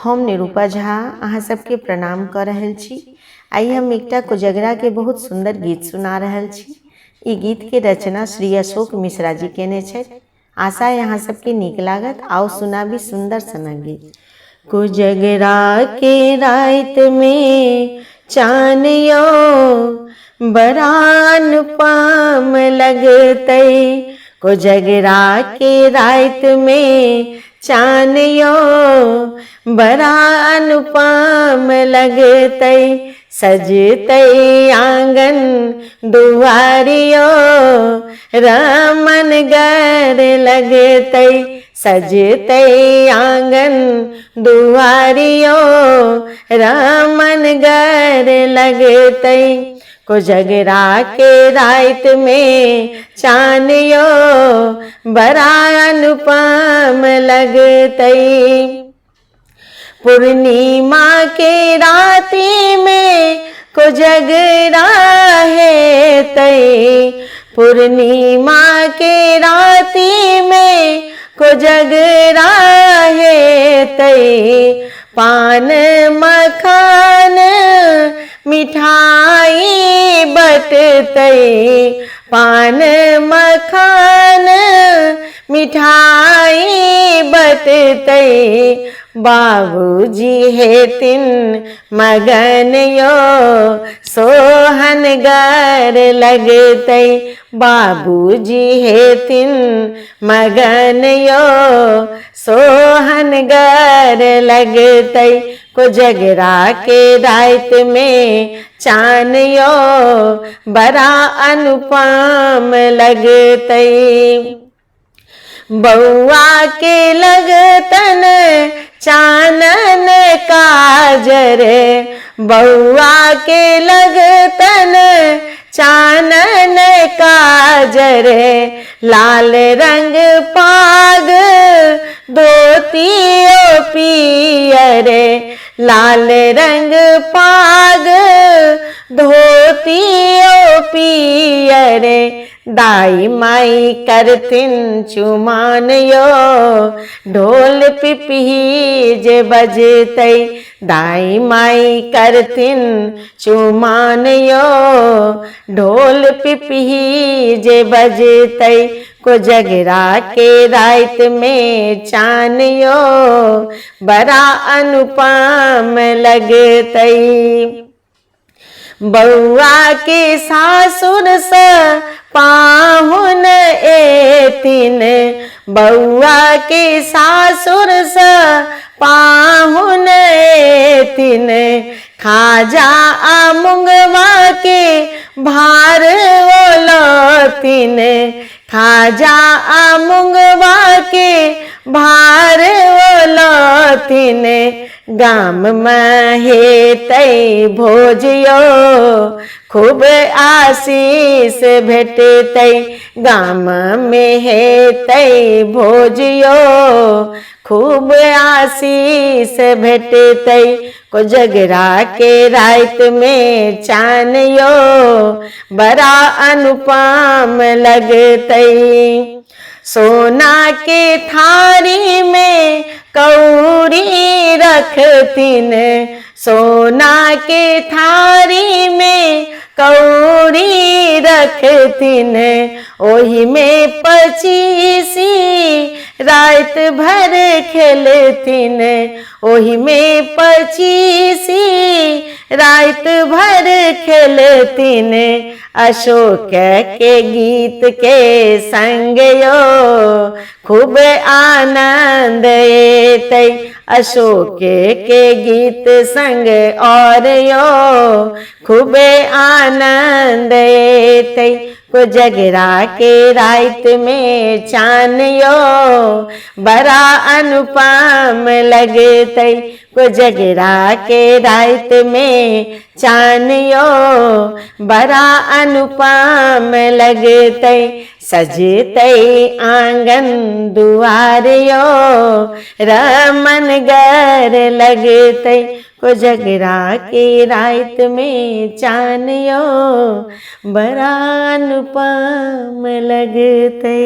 हम निरूपा झा अहाँ सबके प्रणाम कर रहल छी। आई हम एकटा कोजगरा के बहुत सुंदर गीत सुना रहल छी। ई गीत के रचना श्री अशोक मिश्रा जी केने छथि। आशा है अहाँ सबके नीक लागत। आओ सुनाबी सुंदर सनक गीत। कोजगरा के रात में चानियो बरान पाम लगतै। कोजगरा के रात में चानियो बड़ा अनुपम लगतै। सजतै आंगन दुआरियो रमन गर लगतै। सजतै आंगन दुआरियो रमन गर लगतै। कोजगरा के रात में चानियो बड़ा अनुपम लगतै। पूर्णिमा के राती में कोजगरा हेतै। पूर्णिमा के राती में कोजगरा हेतै। पान मखान मिठाई बटतै। पान मखान मिठाई बटतै। बाबूजी हेतिन मगन यो सोहन गर लगतै। बाबूजी हेतिन मगन यो सोहन गर लगतै। कोजगरा के रात में चानियो बड़ा अनुपम लगतै। बउआ के लगतन चानन काजर। बउआ के लगतन चानन काजर। लाल रंग पाग धोतियो पियर। लाल रंग पाग धोतियो पियर। दाई माई करतिन चुमान यो ढोल पिपही जे बजतै। दाई माई करतिन चुमान यो ढोल पिपही जे बजतै। कोजगरा के रात में चानियो बड़ा अनुपम लगतै। बउआ के सासुर से पाहुन एतिन। बउआ के सासुर से पाहुन एतिन। खाजा आ मुंगवा के भार ओलतिन। खाजा आ मुंगवा के भार ओलतिन। गाम में हेतै भोज यो खूब आशीष भेटतै। गाम में हेतै भोज यो खूब आशीष भेटतै। कोजगरा के रात में चानियो बड़ा अनुपम लगतै। सोना के थारी में कौड़ी रखतिन। सोना के थारी में कौड़ी रखतिन। ओही में पचीसी रात भर खेलतिन। ओही में पचीसी रात भर खेलतिन। अशोक के गीत के संग यो खूब आनंद एतै। अशोक के गीत संग और यो खूब आनंद एतै। कोजगरा के रात में चानियो बड़ा अनुपम लगतै। कोजगरा के रात में चानियो बड़ा अनुपम लगतै। सजतै आंगन दुआरियो रमन गर लगतै। कोजगरा के रात में चानियो बड़ा अनुपम लगतै।